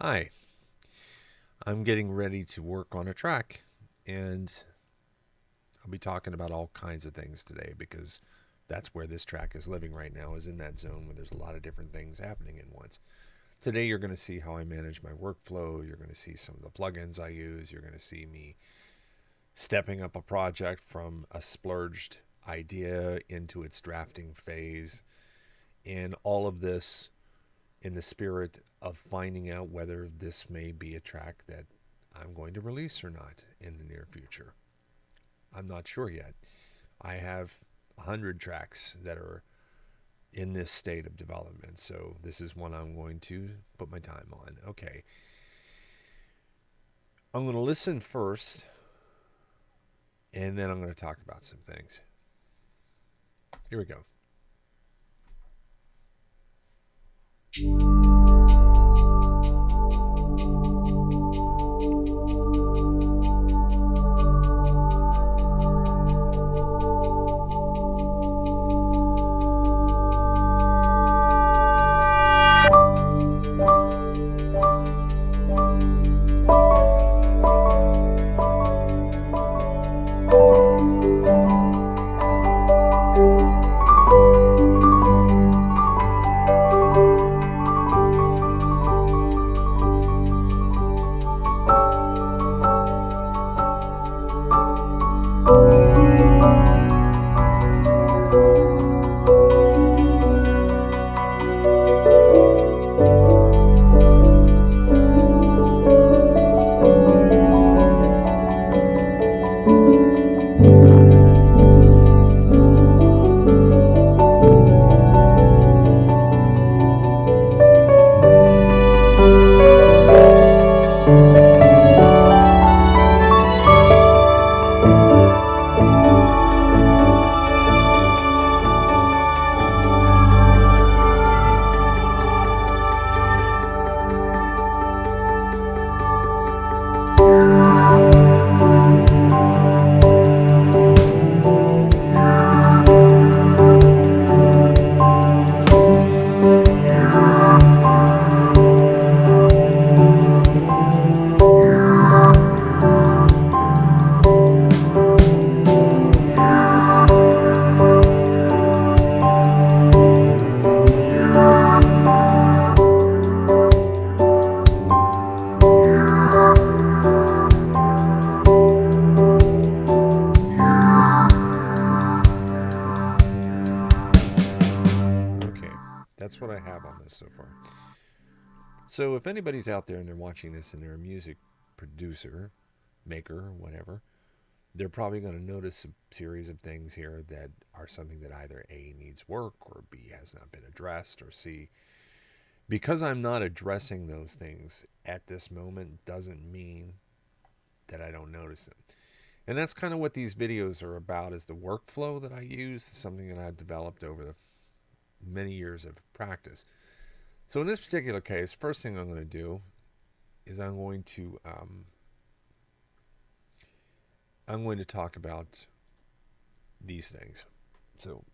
Hi, I'm getting ready to work on a track, and I'll be talking about all kinds of things today because that's where this track is living right now, is in that zone where there's a lot of different things happening at once. Today, you're going to see how I manage my workflow. You're going to see some of the plugins I use. You're going to see me stepping up a project from a splurged idea into its drafting phase, and all of this in the spirit of finding out whether this may be a track that I'm going to release or not in the near future. I'm not sure yet. I have 100 tracks that are in this state of development, so this is one I'm going to put my time on. Okay, I'm going to listen first, and then I'm going to talk about some things. Here we go. Okay, that's what I have on this so far. So if anybody's out there and they're watching this and they're a music producer, maker, whatever, they're probably going to notice a series of things here that are something that either A needs work or B has not been addressed or C. Because I'm not addressing those things at this moment doesn't mean that I don't notice them. And that's kind of what these videos are about, is the workflow that I use, something that I've developed over the many years of practice. So in this particular case, first thing I'm going to do is I'm going to talk about these things. So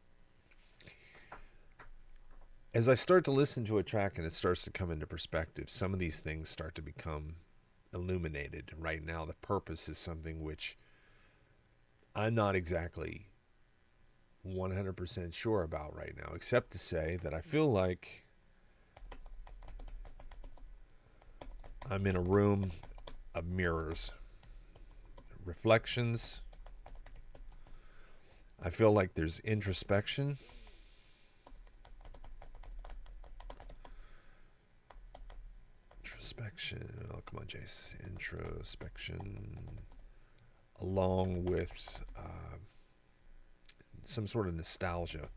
as I start to listen to a track and it starts to come into perspective, some of these things start to become illuminated. Right now, the purpose is something which I'm not exactly 100% sure about right now, except to say that I feel like I'm in a room of mirrors, reflections. I feel like there's introspection. Introspection. Oh, come on, Jace. Introspection. Along with some sort of nostalgia.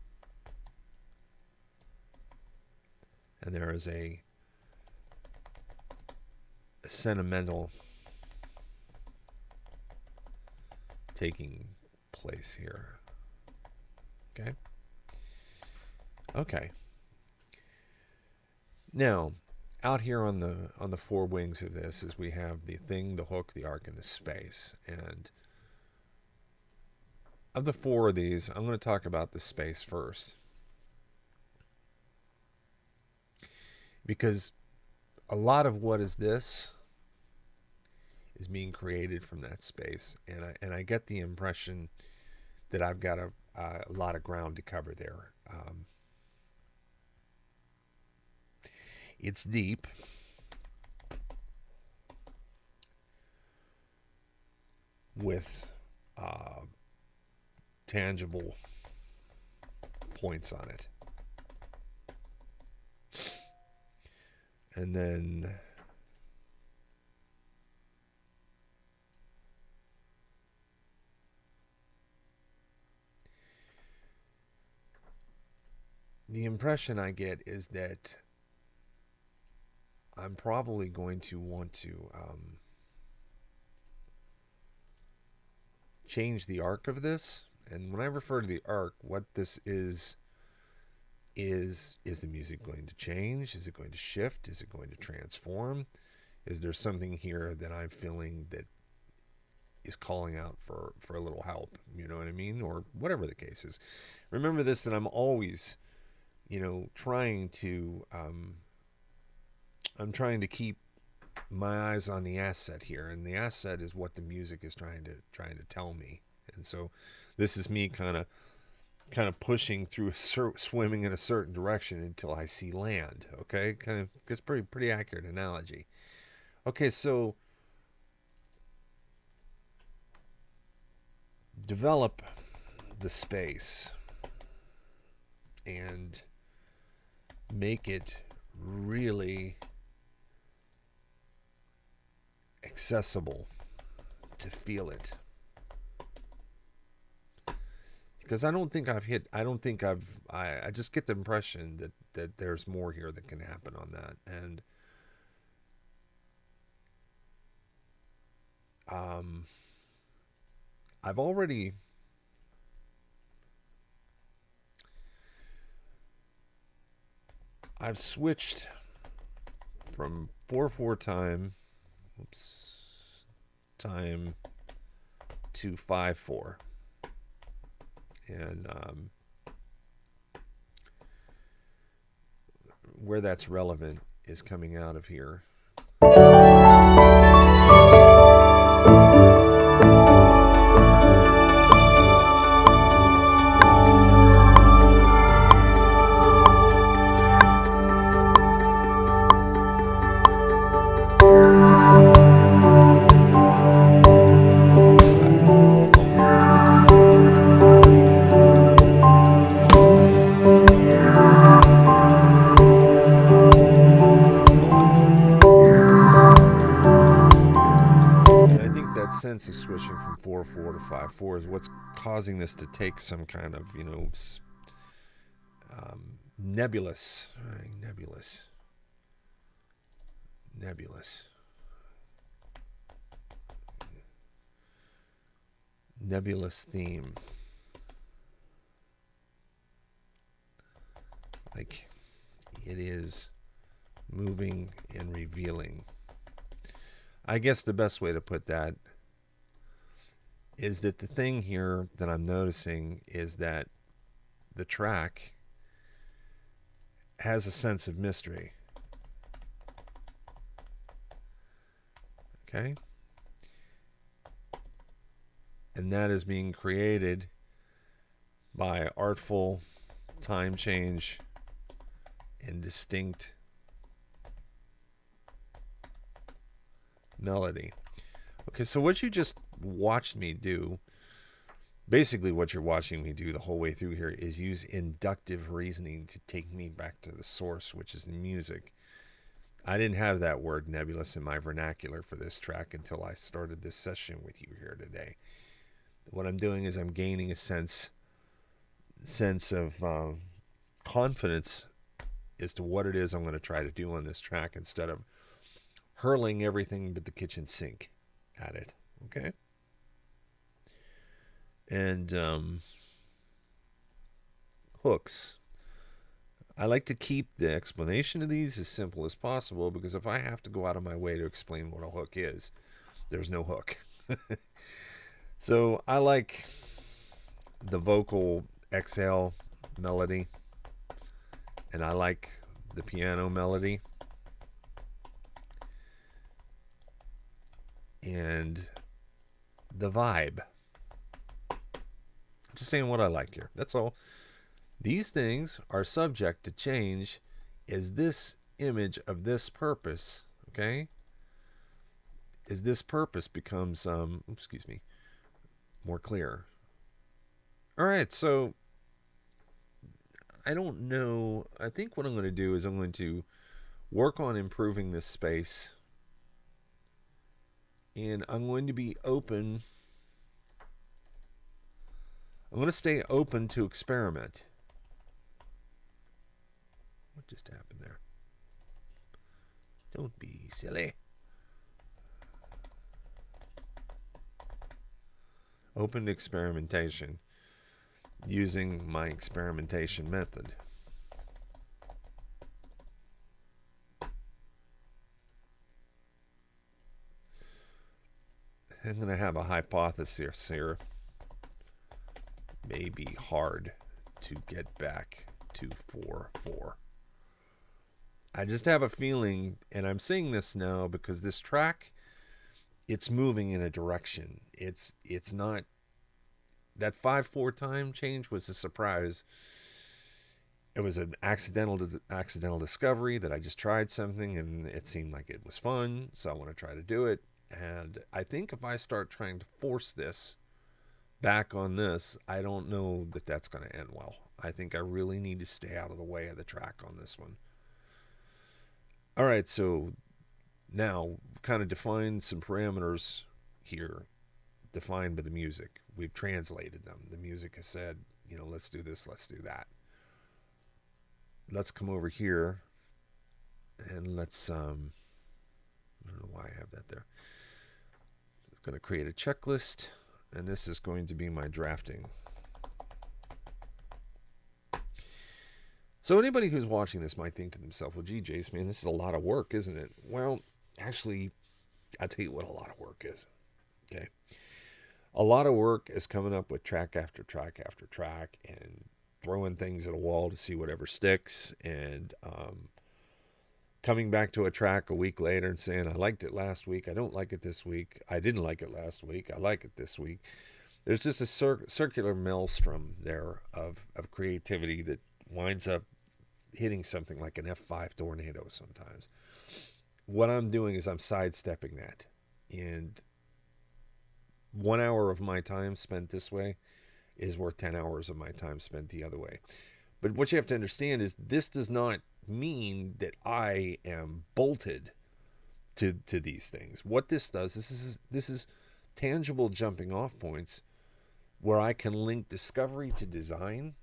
And there is a sentimental taking place here. Okay. Okay. Now, out here on the four wings of this is we have the thing, the hook, the arc, and the space. And of the four of these, I'm going to talk about the space first. Because a lot of what is this is being created from that space, and I get the impression that I've got a lot of ground to cover there. It's deep. With tangible points on it. And then the impression I get is that I'm probably going to want to change the arc of this. And when I refer to the arc, what this is the music going to change? Is it going to shift? Is it going to transform? Is there something here that I'm feeling that is calling out for a little help? You know what I mean? Or whatever the case is. Remember this, that I'm always, trying to I'm trying to keep my eyes on the asset here, and the asset is what the music is trying to tell me. And so this is me kind of pushing through swimming in a certain direction until I see land. Okay, kind of, it's pretty accurate analogy. Okay, so develop the space and make it really accessible to feel it. Because I just get the impression that there's more here that can happen on that. And I've switched from 4/4 time to 5/4. And where that's relevant is coming out of here. Sense of switching from 4/4 to 5/4 is what's causing this to take some kind of nebulous theme, like it is moving and revealing. I guess the best way to put that is that the thing here that I'm noticing is that the track has a sense of mystery. Okay? And that is being created by artful time change and distinct melody. Okay, so what you just watched me do, basically what you're watching me do the whole way through here, is use inductive reasoning to take me back to the source, which is the music. I didn't have that word nebulous in my vernacular for this track until I started this session with you here today. What I'm doing is I'm gaining a sense of confidence as to what it is I'm going to try to do on this track, instead of hurling everything but the kitchen sink at it. Okay? And hooks. I like to keep the explanation of these as simple as possible, because if I have to go out of my way to explain what a hook is, there's no hook. So I like the vocal exhale melody, and I like the piano melody. and the vibe. Just saying what I like here. That's all. These things are subject to change as this image of this purpose, okay? As this purpose becomes, excuse me, more clear. All right, so I don't know. I think what I'm going to do is I'm going to work on improving this space, and I'm going to be open. I'm going to stay open to experiment. What just happened there? Don't be silly. Open to experimentation using my experimentation method. I'm going to have a hypothesis here. May be hard to get back to 4/4. I just have a feeling, and I'm saying this now because this track, it's moving in a direction. It's not that 5/4 time change was a surprise. It was an accidental discovery that I just tried something and it seemed like it was fun, so I want to try to do it. And I think if I start trying to force this back on this, I don't know that that's going to end well. I think I really need to stay out of the way of the track on this one. All right, so now kind of define some parameters here defined by the music. We've translated them. The music has said, let's do this, let's do that. Let's come over here and let's, I don't know why I have that there. It's going to create a checklist, and this is going to be my drafting. So anybody who's watching this might think to themselves, well, gee, Jace, man, this is a lot of work, isn't it? Well, actually, I'll tell you what a lot of work is. Okay. A lot of work is coming up with track after track after track and throwing things at a wall to see whatever sticks, and coming back to a track a week later and saying, I liked it last week, I don't like it this week, I didn't like it last week, I like it this week. There's just a circular maelstrom there of creativity that winds up hitting something like an F5 tornado sometimes. What I'm doing is I'm sidestepping that. And 1 hour of my time spent this way is worth 10 hours of my time spent the other way. But what you have to understand is this does not mean that I am bolted to these things. What this does, this is tangible jumping off points where I can link discovery to design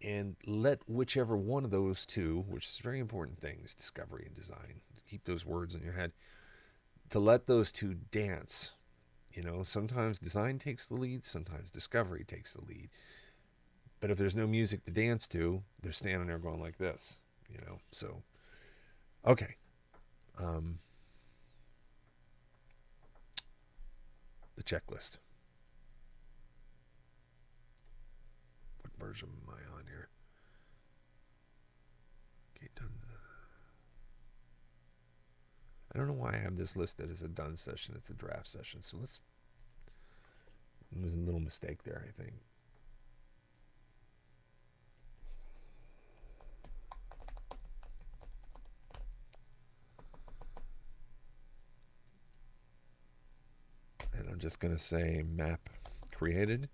and let whichever one of those two, which is very important things, discovery and design, keep those words in your head, to let those two dance. Sometimes design takes the lead, sometimes discovery takes the lead. But if there's no music to dance to, they're standing there going like this, So, okay. The checklist. What version am I on here? Okay, done. I don't know why I have this listed as a done session. It's a draft session. So there's a little mistake there, I think. And I'm just going to say map created.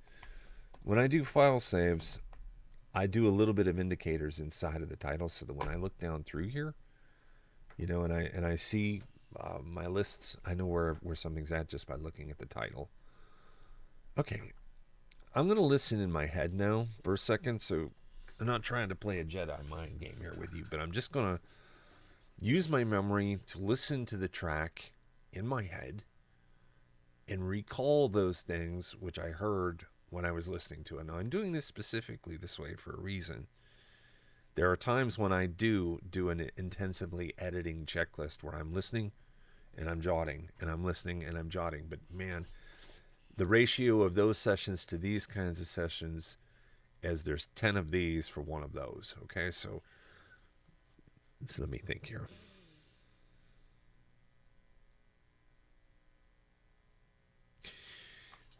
When I do file saves, I do a little bit of indicators inside of the title so that when I look down through here, and I see my lists, I know where something's at just by looking at the title. Okay, I'm going to listen in my head now for a second, so I'm not trying to play a Jedi mind game here with you, but I'm just going to use my memory to listen to the track in my head and recall those things which I heard when I was listening to it. Now, I'm doing this specifically this way for a reason. There are times when I do an intensively editing checklist where I'm listening and I'm jotting, and I'm listening and I'm jotting. But man, the ratio of those sessions to these kinds of sessions, as there's 10 of these for one of those. Okay, so let me think here.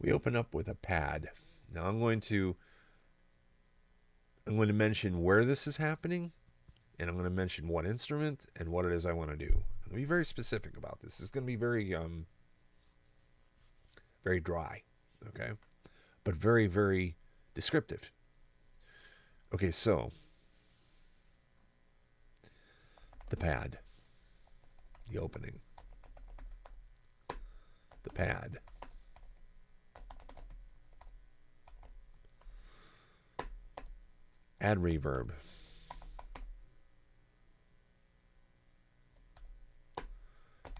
We open up with a pad. Now I'm going to mention where this is happening, and I'm going to mention what instrument and what it is I want to do. I'm going to be very specific about this. It's going to be very dry, okay, but very very descriptive. Okay, so the pad, the opening, the pad. Add reverb.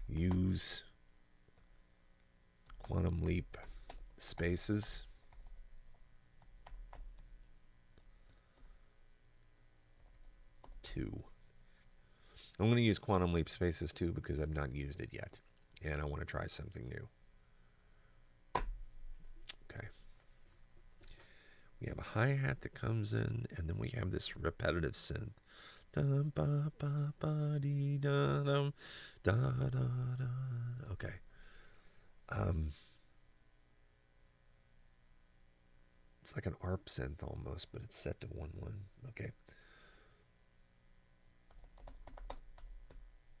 Use Quantum Leap spaces. Two. I'm going to use Quantum Leap spaces too because I've not used it yet, and I want to try something new. Okay. We have a hi-hat that comes in, and then we have this repetitive synth. Okay. It's like an ARP synth almost, but it's set to 1-1. Okay.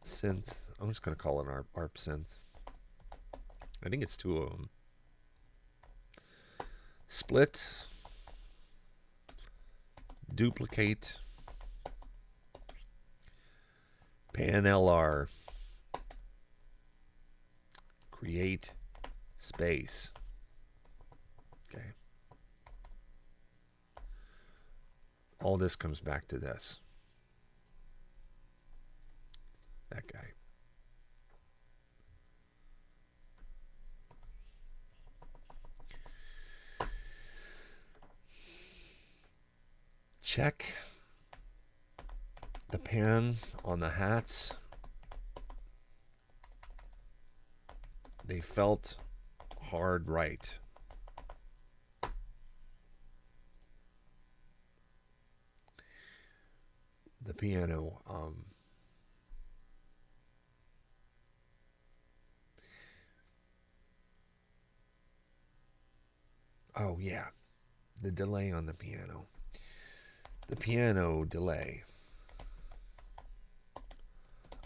Synth. I'm just going to call it an ARP synth. I think it's two of them. Split. Duplicate. Pan LR. Create space. Okay. All this comes back to this. That guy. Check the pan on the hats. They felt hard right. The piano, oh yeah, the delay on the piano. The piano delay.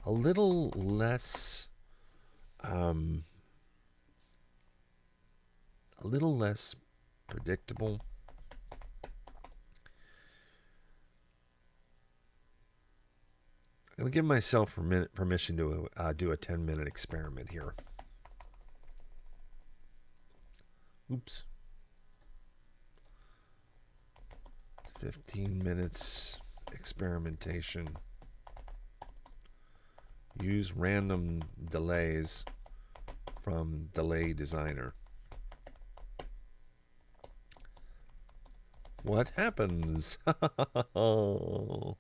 A little less predictable. I'm going to give myself permission to do a 10-minute experiment here. Oops. 15 minutes experimentation. Use random delays from Delay Designer. What happens? Oh.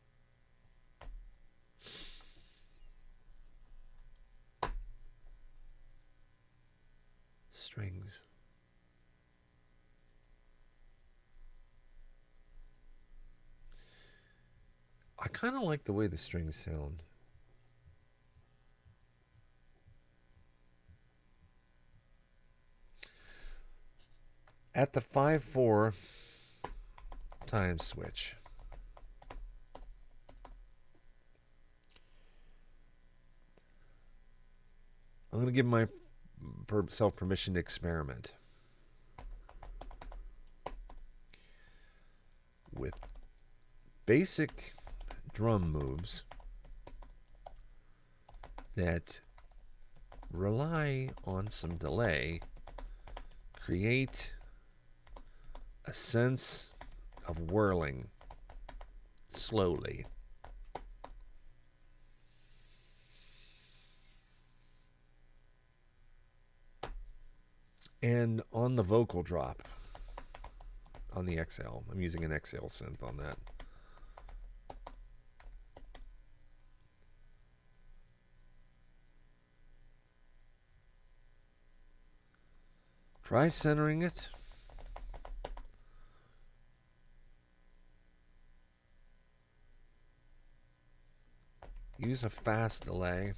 Strings. I kind of like the way the strings sound. At the 5/4 time switch, I'm going to give myself permission to experiment with basic drum moves that rely on some delay, create a sense of whirling slowly. And on the vocal drop, on the XL, I'm using an XL synth on that. Try centering it. Use a fast delay.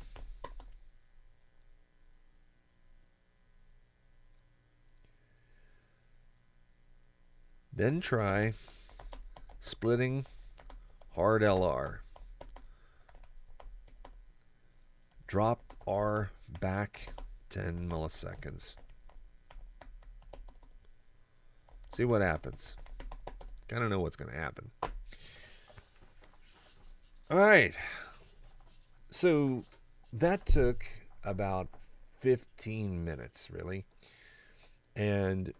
Then try splitting hard LR. Drop R back 10 milliseconds. See what happens. Kind of know what's going to happen. All right. So that took about 15 minutes, really. And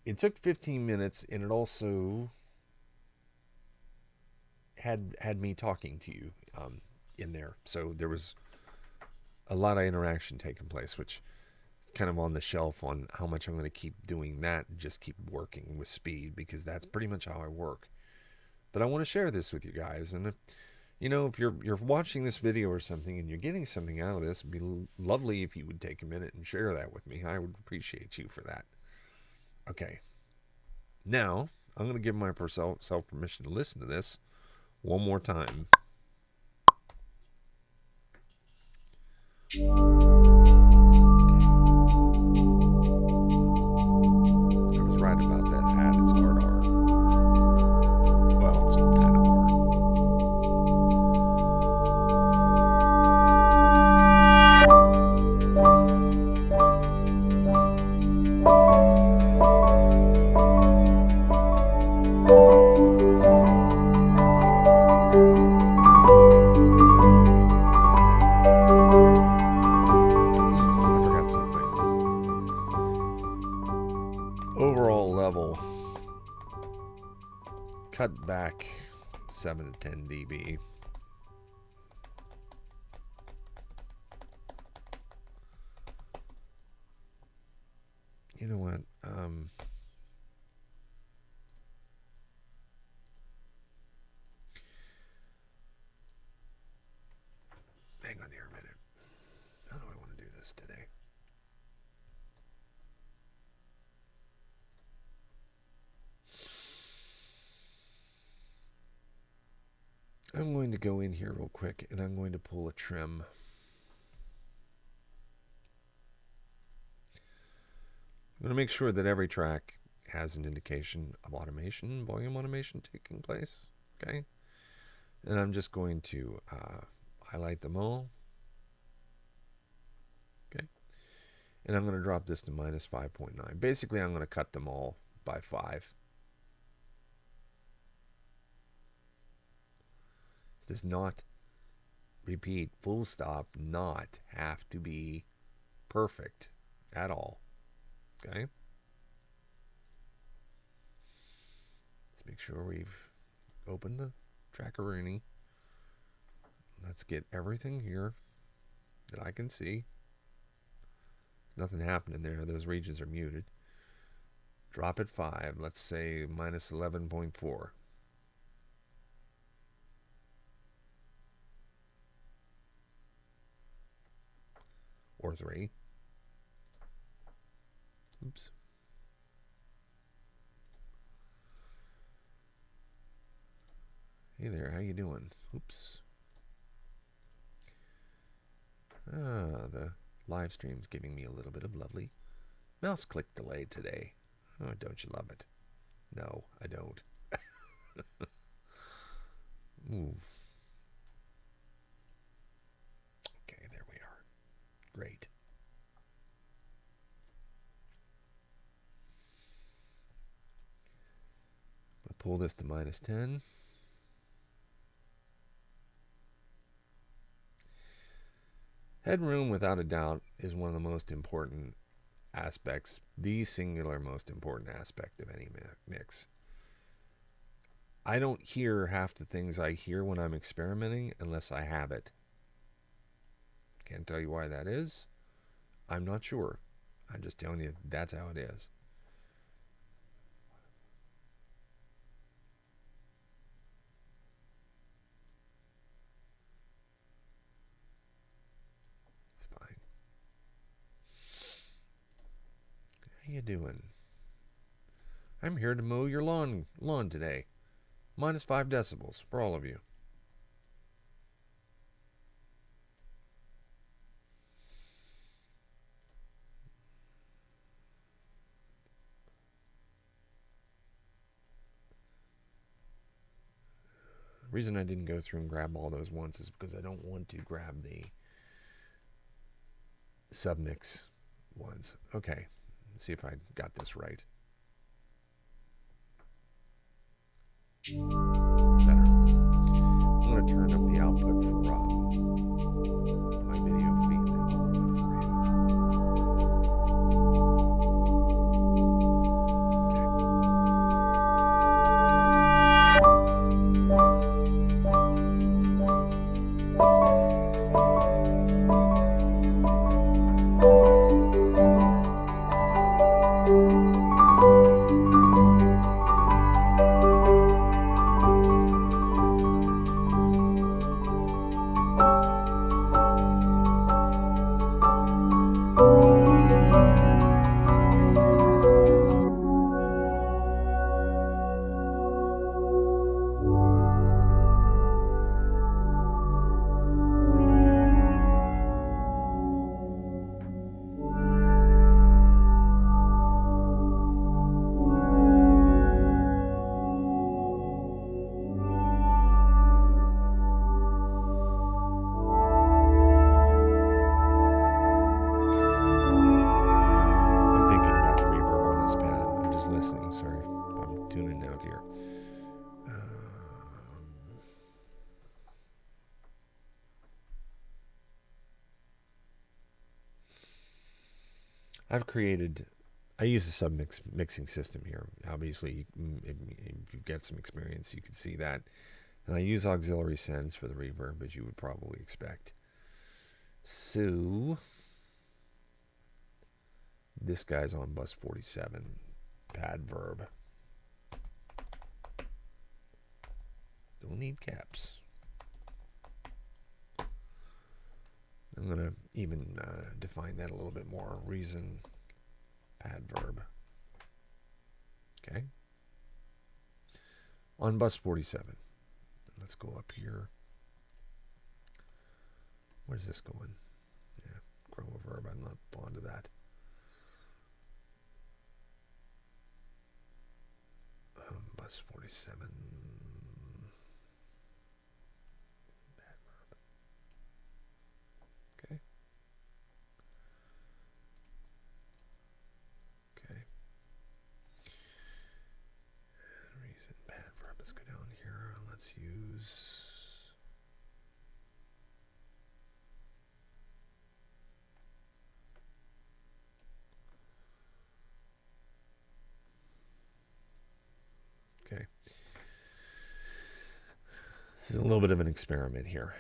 it took 15 minutes, and it also had me talking to you in there. So there was a lot of interaction taking place, which is kind of on the shelf on how much I'm going to keep doing that and just keep working with speed, because that's pretty much how I work. But I want to share this with you guys. And if you're watching this video or something and you're getting something out of this, it'd be lovely if you would take a minute and share that with me. I would appreciate you for that. Okay. Now, I'm going to give myself permission to listen to this one more time. I was right about that hat. It's hard R. Well, it's kind of hard. I forgot something. Overall level, cut back 7 to 10 dB. You know what? Hang on here a minute. How do I want to do this today? I'm going to go in here real quick and I'm going to pull a trim. I'm going to make sure that every track has an indication of automation, volume automation taking place. Okay. And I'm just going to highlight them all. Okay. And I'm going to drop this to minus 5.9. Basically, I'm going to cut them all by 5. Does not, repeat, full stop, not have to be perfect at all. Okay. Let's make sure we've opened the Trackaroonie. Let's get everything here that I can see. Nothing happening there. Those regions are muted. Drop it 5. Let's say minus 11.4. Or 3. Oops. Hey there, how you doing? Oops. The live stream's giving me a little bit of lovely mouse click delay today. Oh, don't you love it? No, I don't. Move. Okay, there we are. Great. I'll pull this to minus 10. Headroom, without a doubt, is one of the most important aspects, the singular most important aspect of any mix. I don't hear half the things I hear when I'm experimenting unless I have it. Can't tell you why that is. I'm not sure. I'm just telling you that's how it is. It's fine. How you doing? I'm here to mow your lawn today. Minus 5 decibels for all of you. reason I didn't go through and grab all those once is because I don't want to grab the submix ones. Okay, let's see if I got this right. Better. I'm going to turn up the output for my video feed now a little bit for I use a submix mixing system here. Obviously, if you get some experience, you can see that. And I use auxiliary sends for the reverb, as you would probably expect. So, this guy's on bus 47, pad verb. Don't need caps. I'm going to even define that a little bit more. Reason, pad verb. Okay. On bus 47. Let's go up here. Where's this going? Yeah, chroma verb. I'm not fond of that. Bus 47. Pad verb. Okay. Okay. Reason pad verb. Let's go down here. Let's use. Okay. This is a little bit of an experiment here.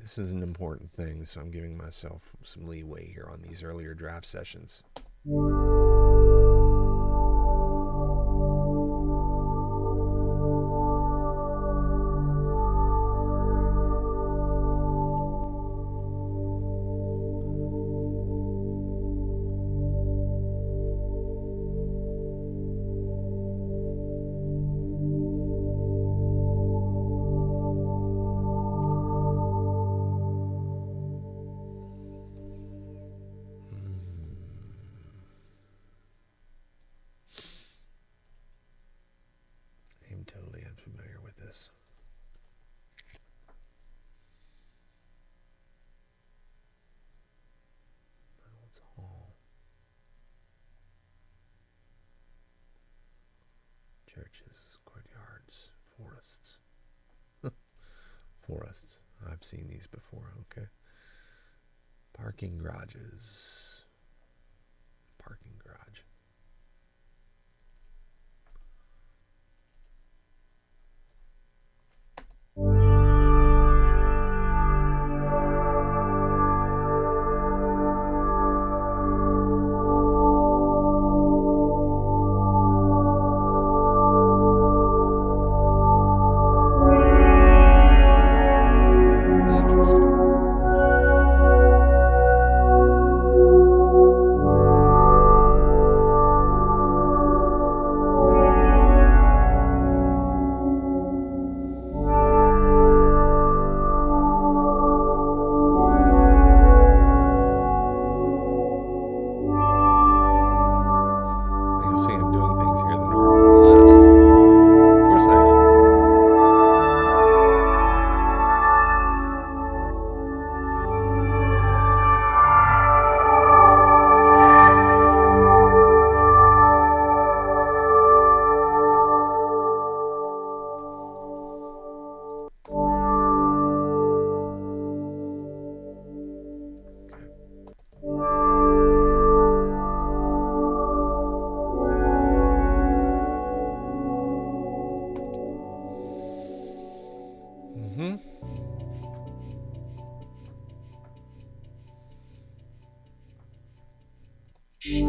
This is an important thing, so I'm giving myself some leeway here on these earlier draft sessions. Totally unfamiliar with this. Reynolds Hall. Churches, courtyards, forests. Forests. I've seen these before, okay. Parking garages. Parking garage. Okay.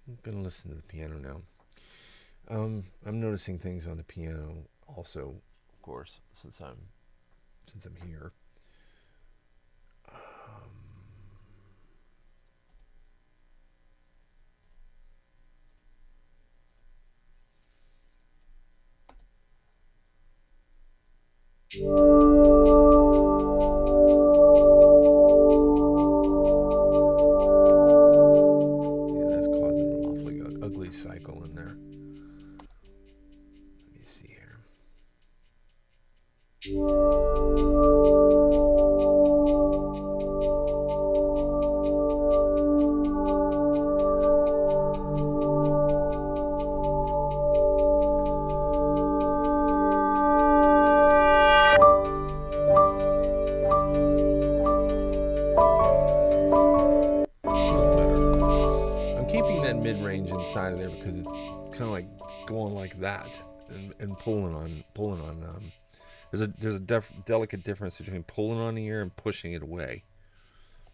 I'm going to listen to the piano now. I'm noticing things on the piano also, of course, since I'm here. Yeah, that's causing an awfully ugly cycle in there. Let me see here. Keeping that mid-range inside of there because it's kind of like going like that and pulling on. There's a delicate difference between pulling on the ear and pushing it away.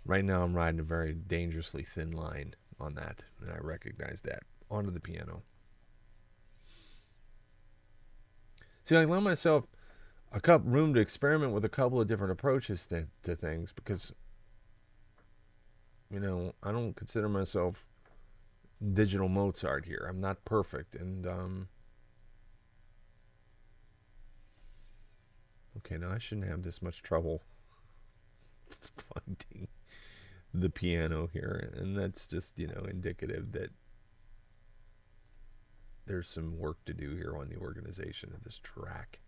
Right now, I'm riding a very dangerously thin line on that, and I recognize that onto the piano. See, I allow myself room to experiment with a couple of different approaches to things because, I don't consider myself digital Mozart here. I'm not perfect, and okay, now I shouldn't have this much trouble finding the piano here, and that's just indicative that there's some work to do here on the organization of this track.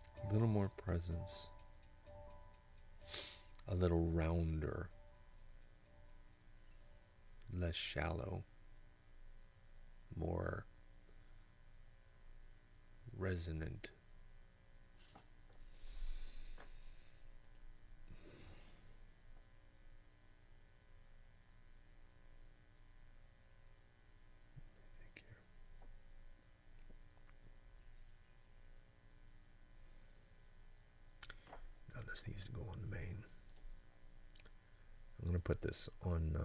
A little more presence, a little rounder, less shallow, more resonant. Now this needs to go on the main. I'm going to put this on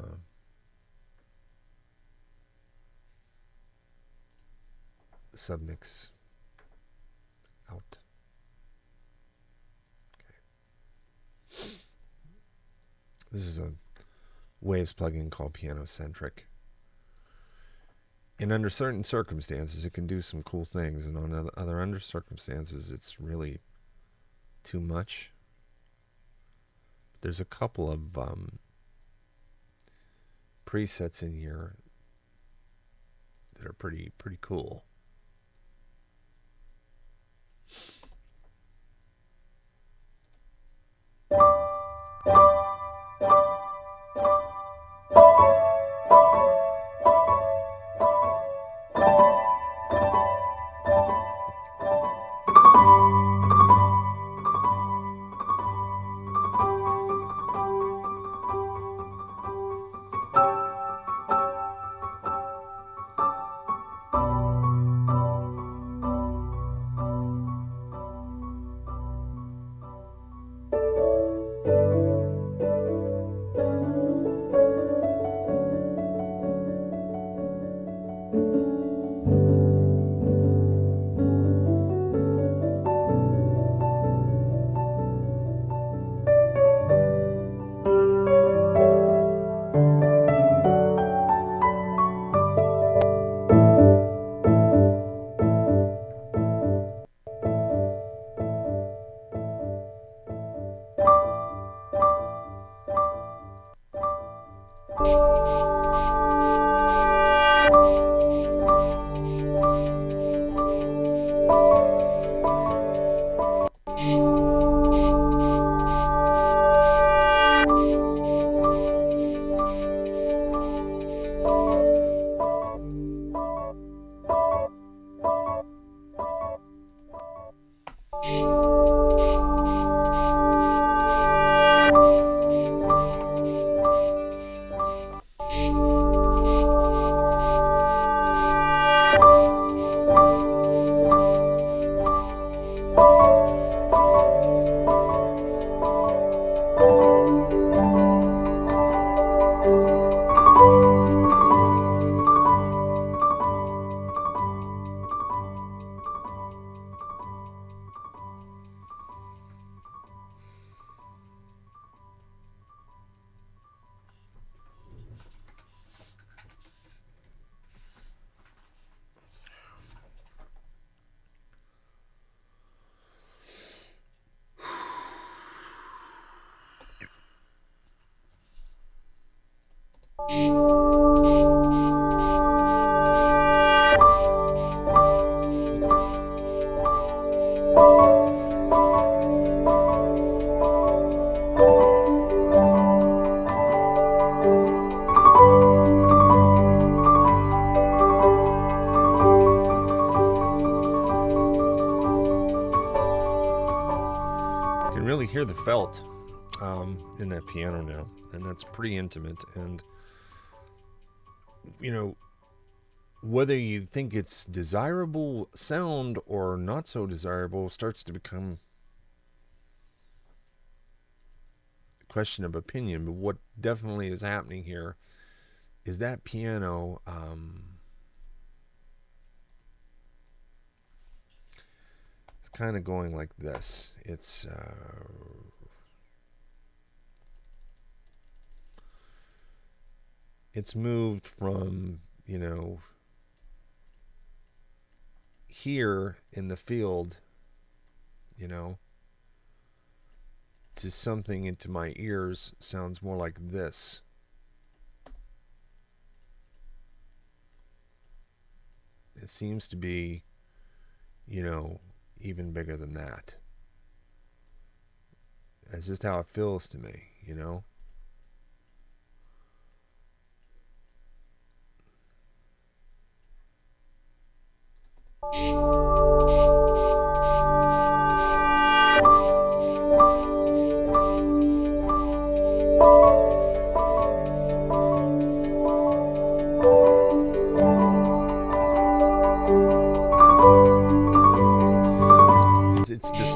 submix out. Okay. This is a Waves plugin called Pianocentric. And under certain circumstances, it can do some cool things, and on other under circumstances, it's really too much. There's a couple of presets in here that are pretty cool. hear the felt in that piano now, and that's pretty intimate. And you know, whether you think it's desirable sound or not so desirable starts to become a question of opinion. But what definitely is happening here is that piano it's kind of going like this. It's moved from, here in the field, to something into my ears sounds more like this. It seems to be, even bigger than that. That's just how it feels to me,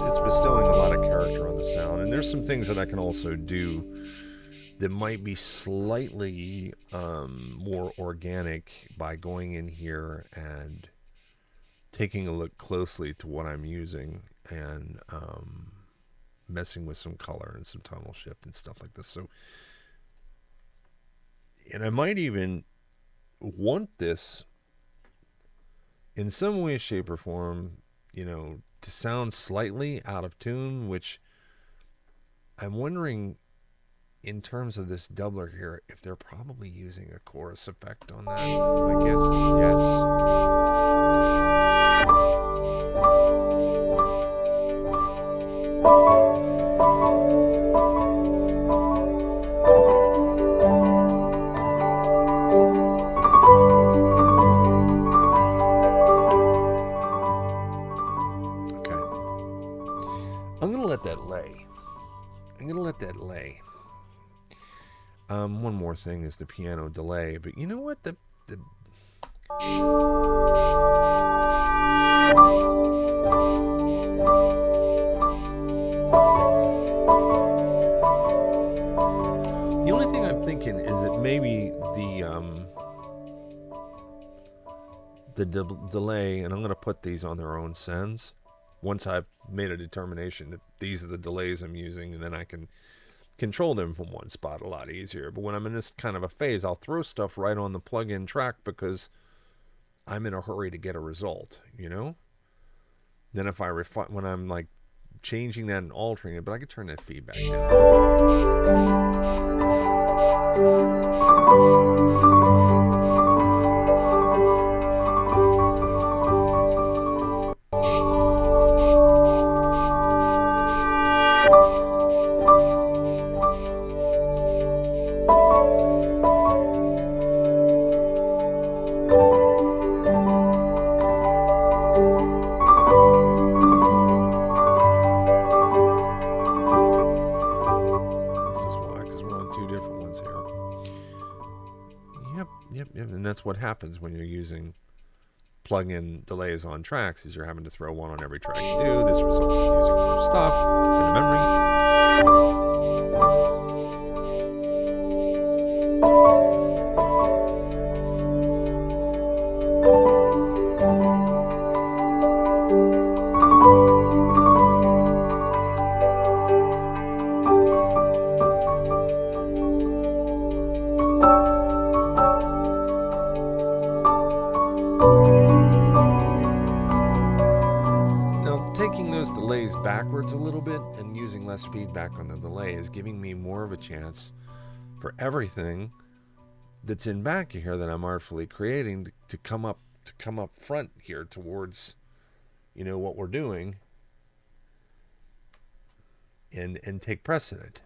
It's bestowing a lot of character on the sound, and there's some things that I can also do that might be slightly more organic by going in here and taking a look closely to what I'm using and messing with some color and some tonal shift and stuff like this. So, and I might even want this in some way, shape, or form, to sound slightly out of tune, which I'm wondering in terms of this doubler here, if they're probably using a chorus effect on that. My guess is I'm going to let that lay. One more thing is the piano delay, but you know what? The only thing I'm thinking is that maybe the delay, and I'm going to put these on their own sends once I've made a determination that these are the delays I'm using, and then I can control them from one spot a lot easier. But when I'm in this kind of a phase, I'll throw stuff right on the plug-in track because I'm in a hurry to get a result, Then if I refine, when I'm like changing that and altering it, but I could turn that feedback down. Yep. And that's what happens when you're using plug-in delays on tracks, is you're having to throw one on every track you do. This results in using more stuff in the memory. Backwards a little bit and using less feedback on the delay is giving me more of a chance for everything that's in back here that I'm artfully creating to come up front here towards what we're doing and take precedent.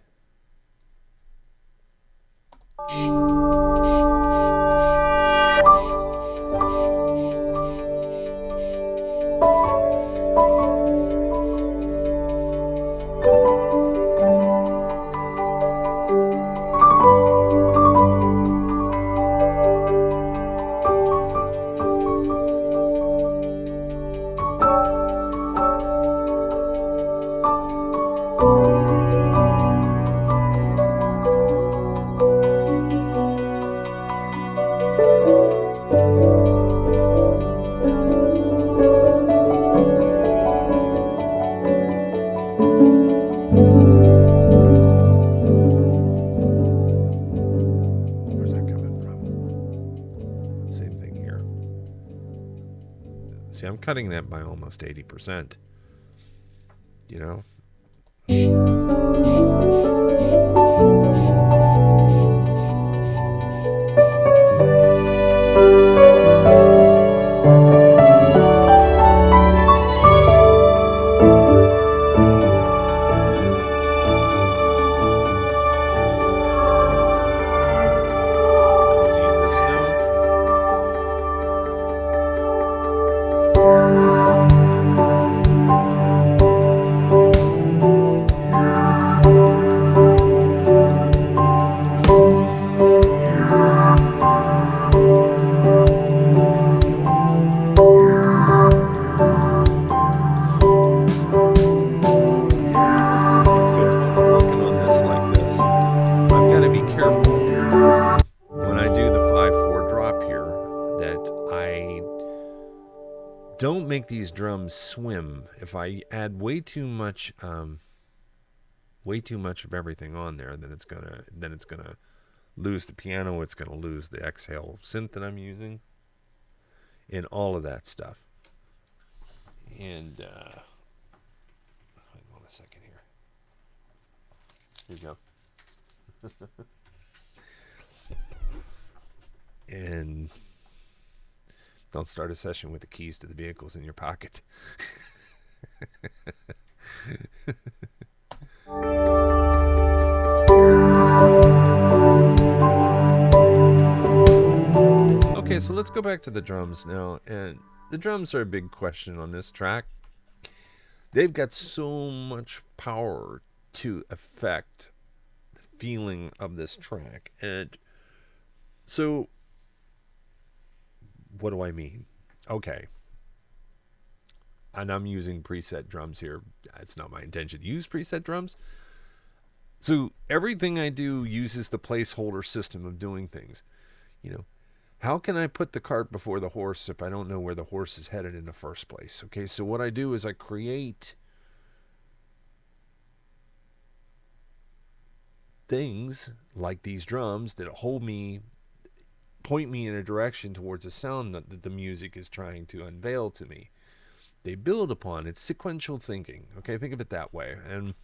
See, I'm cutting that by almost 80%. You know? Don't make these drums swim. If I add way too much of everything on there, then it's gonna lose the piano. It's gonna lose the exhale synth that I'm using, and all of that stuff. And hang on a second here. Here you go. And don't start a session with the keys to the vehicles in your pocket. Okay, so let's go back to the drums now. And the drums are a big question on this track. They've got so much power to affect the feeling of this track. And so what do I mean? Okay. And I'm using preset drums here. It's not my intention to use preset drums. So everything I do uses the placeholder system of doing things. You know, how can I put the cart before the horse if I don't know where the horse is headed in the first place? Okay, so what I do is I create things like these drums that point me in a direction towards a sound that the music is trying to unveil to me. They build upon it. Sequential thinking. Okay, think of it that way. And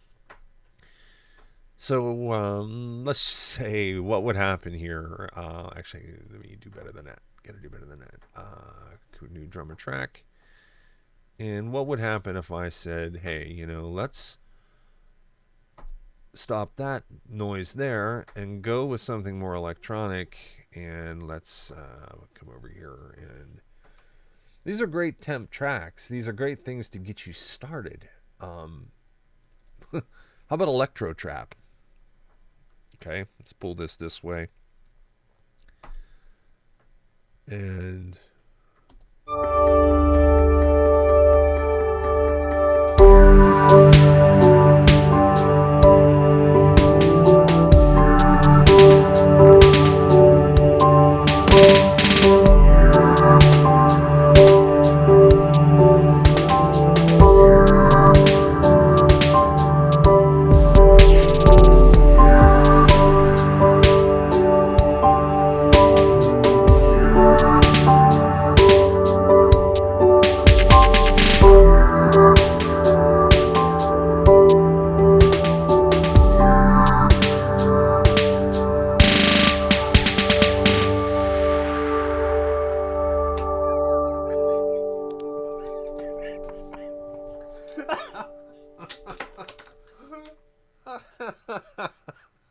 so let's just say what would happen here. Actually, let me do better than that. Gotta do better than that. New drummer track. And what would happen if I said, hey, you know, let's stop that noise there and go with something more electronic. And let's come over here. And these are great temp tracks. These are great things to get you started. How about electro trap? Okay, let's pull this way. And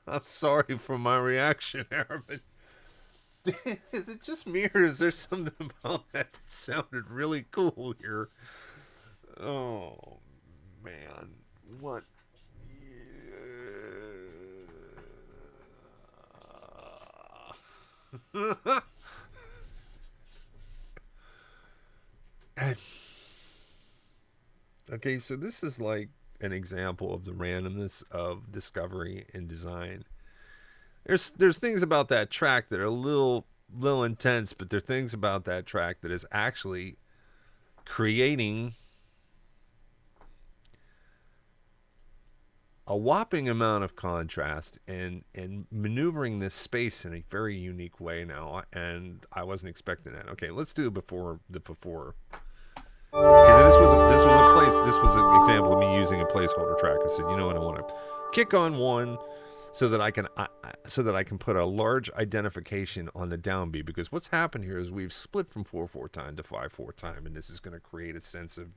I'm sorry for my reaction there, but is it just me or is there something about that sounded really cool here? Oh, man. What? Okay, so this is like an example of the randomness of discovery and design. There's things about that track that are a little intense, but there are things about that track that is actually creating a whopping amount of contrast and maneuvering this space in a very unique way now, and I wasn't expecting that. Okay, let's do the before. This was an example of me using a placeholder track. I said, you know what, I want to kick on one so that I can put a large identification on the downbeat, because what's happened here is we've split from 4/4 time to 5/4 time, and this is going to create a sense of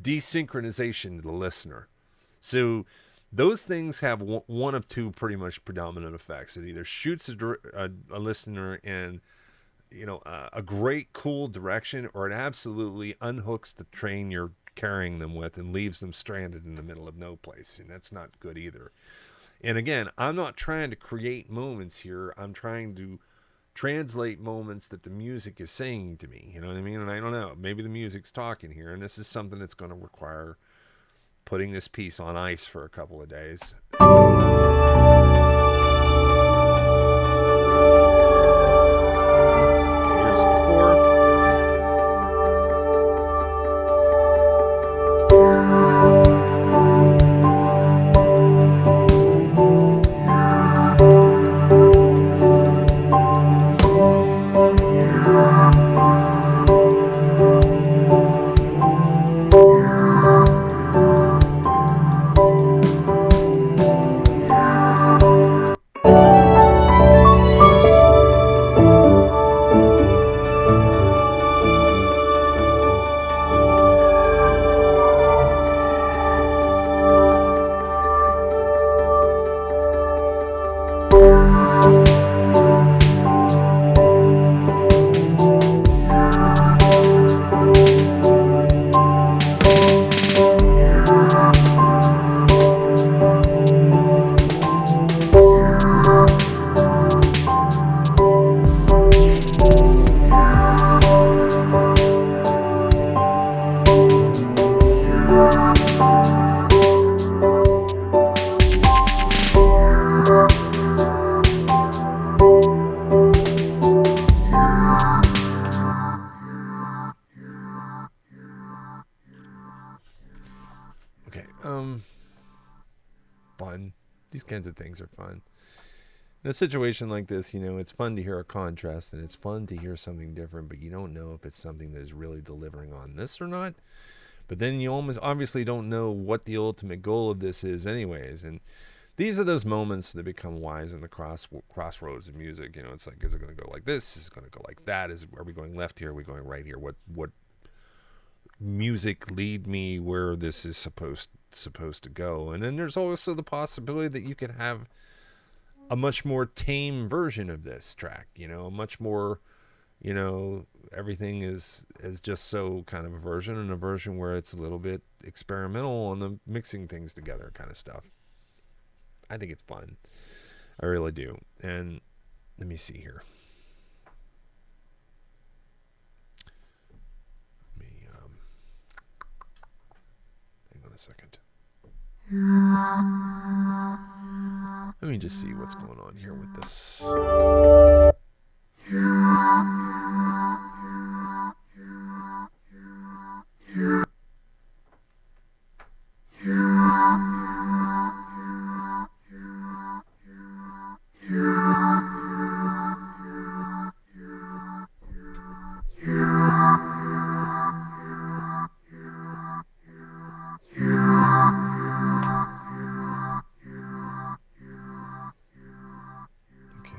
desynchronization to the listener. So those things have one of two pretty much predominant effects. It either shoots a listener in a great cool direction, or it absolutely unhooks the train you're carrying them with and leaves them stranded in the middle of no place, and that's not good either. And again, I'm not trying to create moments here. I'm trying to translate moments that the music is saying to me. You know what I mean? And I don't know, maybe the music's talking here, and this is something that's going to require putting this piece on ice for a couple of days. Here's before. Okay, fun. These kinds of things are fun. In a situation like this, it's fun to hear a contrast, and it's fun to hear something different, but you don't know if it's something that is really delivering on this or not. But then you almost obviously don't know what the ultimate goal of this is anyways. And these are those moments that become wise in the crossroads of music. It's like, is it going to go like this? Is it going to go like that? Are we going left here? Are we going right here? What music lead me where this is supposed to go? And then there's also the possibility that you could have a much more tame version of this track, a much more, everything is just so kind of a version, and a version where it's a little bit experimental on the mixing things together kind of stuff. I think it's fun. I really do. And let me see here. Hang on a second. Let me just see what's going on here with this.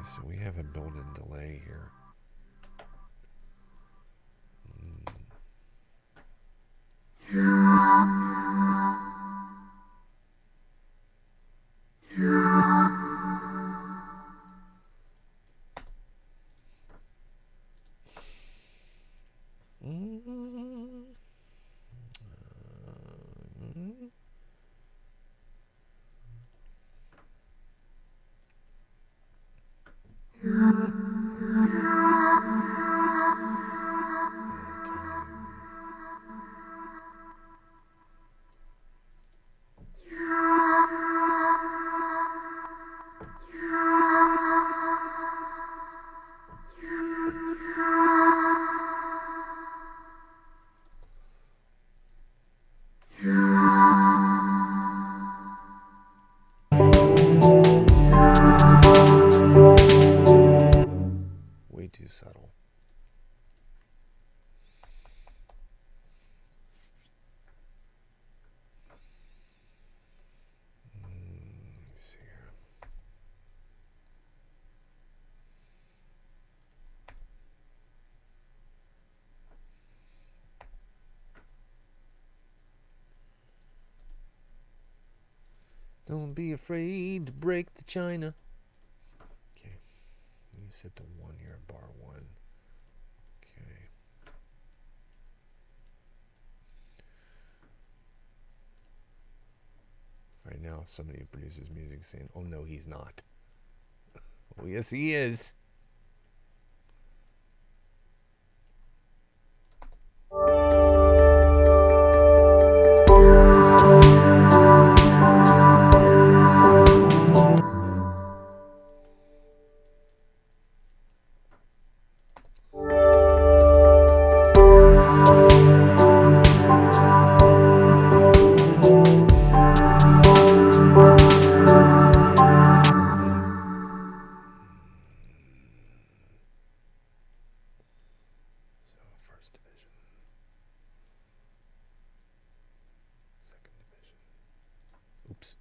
So we have a building Don't be afraid to break the china. Okay. You set the 1 here, bar 1. Okay. Right now, somebody who produces music saying, oh no, he's not. Oh, yes, he is. So, first division. Second division. Oops.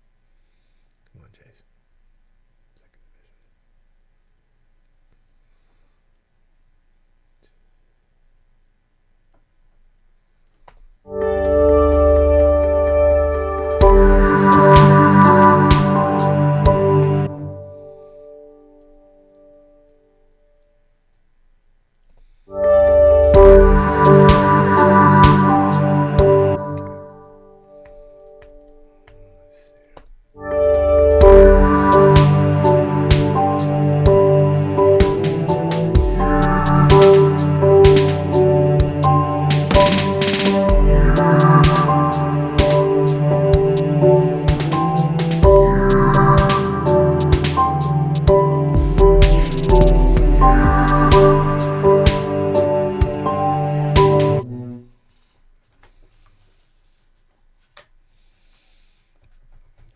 Come on, Chase. Second division.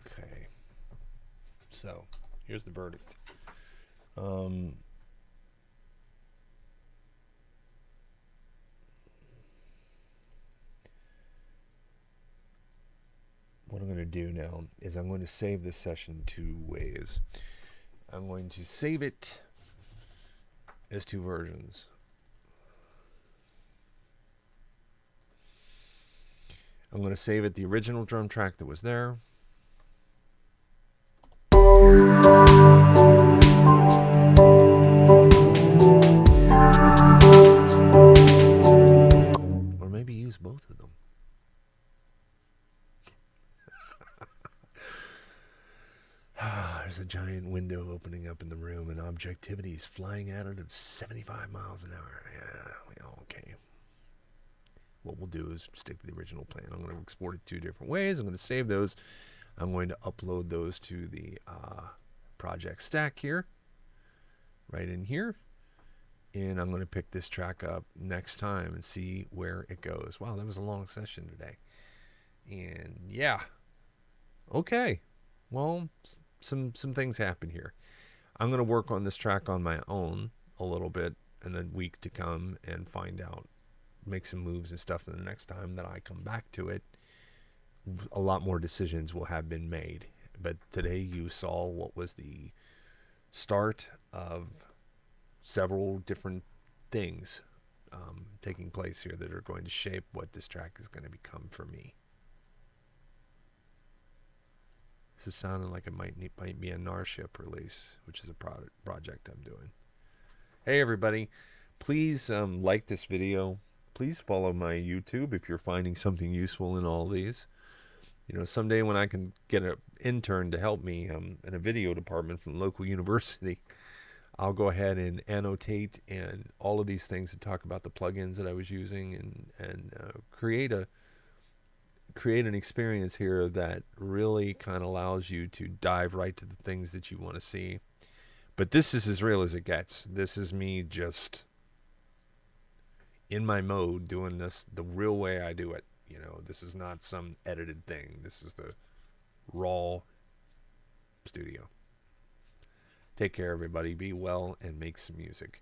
Okay. So, here's the verdict. What I'm going to do now is I'm going to save this session 2 ways. I'm going to save it as 2 versions. I'm going to save it the original drum track that was there. Or maybe use both of them. There's a giant window opening up in the room and objectivity is flying at it at 75 miles an hour. Yeah, okay. What we'll do is stick to the original plan. I'm going to export it 2 different ways. I'm going to save those. I'm going to upload those to the project stack here, right in here. And I'm going to pick this track up next time and see where it goes. Wow, that was a long session today. And yeah, okay. Well, some things happen here. I'm going to work on this track on my own a little bit in the week to come and find out, make some moves and stuff. And the next time that I come back to it, a lot more decisions will have been made. But today you saw what was the start of several different things taking place here that are going to shape what this track is going to become for me. This is sounding like it might be a Narship release, which is a project I'm doing. Hey everybody, please like this video. Please follow my YouTube if you're finding something useful in all these. You know, someday when I can get an intern to help me in a video department from the local university, I'll go ahead and annotate and all of these things and talk about the plugins that I was using and create an experience here that really kind of allows you to dive right to the things that you want to see. But this is as real as it gets. This is me just in my mode doing this the real way I do it. You know, this is not some edited thing. This is the raw studio. Take care, everybody. Be well and make some music.